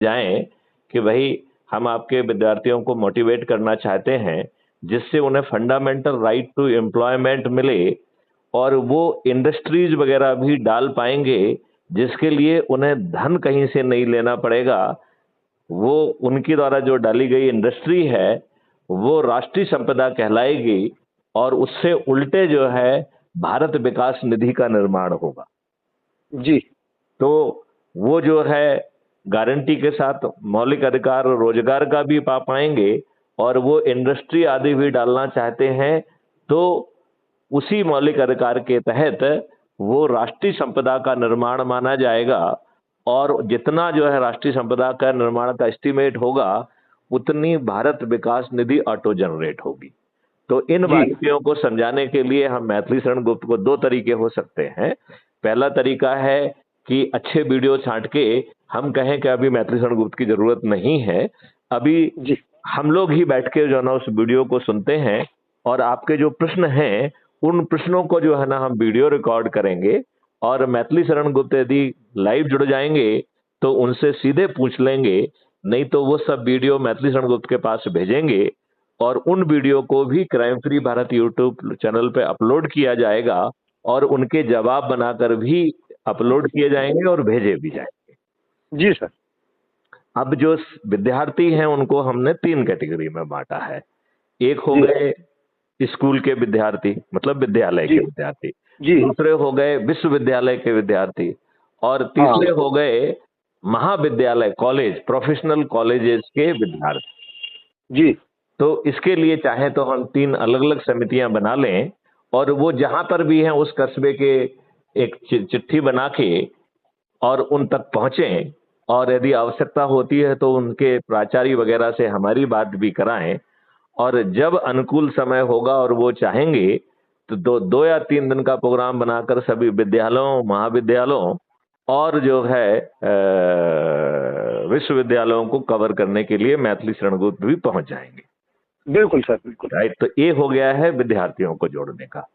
जाएं कि भाई हम आपके विद्यार्थियों को मोटिवेट करना चाहते हैं जिससे उन्हें फंडामेंटल राइट टू एम्प्लॉयमेंट मिले और वो इंडस्ट्रीज वगैरह भी डाल पाएंगे जिसके लिए उन्हें धन कहीं से नहीं लेना पड़ेगा। वो उनकी द्वारा जो डाली गई इंडस्ट्री है वो राष्ट्रीय संपदा कहलाएगी और उससे उल्टे जो है भारत विकास निधि का निर्माण होगा। जी। तो वो जो है गारंटी के साथ मौलिक अधिकार और रोजगार का भी पा पाएंगे और वो इंडस्ट्री आदि भी डालना चाहते हैं तो उसी मौलिक अधिकार के तहत वो राष्ट्रीय संपदा का निर्माण माना जाएगा और जितना जो है राष्ट्रीय संपदा का निर्माण का एस्टीमेट होगा उतनी भारत विकास निधि ऑटो जनरेट होगी। तो इन बारीकियों को समझाने के लिए हम मैथिली शरण गुप्त को दो तरीके हो सकते हैं। पहला तरीका है कि अच्छे वीडियो छांट के हम कहें कि अभी मैथिली शरण गुप्त की जरूरत नहीं है, अभी हम लोग ही बैठ के जो है ना उस वीडियो को सुनते हैं और आपके जो प्रश्न हैं उन प्रश्नों को जो है ना हम वीडियो रिकॉर्ड करेंगे और मैथिली शरण गुप्त यदि लाइव जुड़ जाएंगे तो उनसे सीधे पूछ लेंगे, नहीं तो वो सब वीडियो मैथिली शरण गुप्त के पास भेजेंगे और उन वीडियो को भी crime free Bharat YouTube channel पे अपलोड किया जाएगा और उनके जवाब बनाकर भी अपलोड किए जाएंगे और भेजे भी जाएंगे। जी सर। अब जो विद्यार्थी हैं उनको हमने 3 कैटेगरी में बांटा है। एक हो गए स्कूल के विद्यार्थी, मतलब विद्यालय के विद्यार्थी, दूसरे हो गए विश्वविद्यालय के विद्यार्थी और तीसरे हो गए महाविद्यालय कॉलेज प्रोफेशनल कॉलेजेस के विद्यार्थी। जी। तो इसके लिए चाहे तो हम 3 अलग अलग समितियां बना लें और वो जहां पर भी हैं उस कस्बे के एक चिट्ठी बना के और उन तक पहुंचें और यदि आवश्यकता होती है तो उनके प्राचार्य वगैरह से हमारी बात भी कराएं और जब अनुकूल समय होगा और वो चाहेंगे तो 2 या 3 दिन का प्रोग्राम बनाकर सभी विद्यालयों महाविद्यालयों और जो है विश्वविद्यालयों को कवर करने के लिए मैथिली शरण गुप्त भी पहुंच जाएंगे। बिल्कुल सर, बिल्कुल। राइट, तो ये हो गया है विद्यार्थियों को जोड़ने का।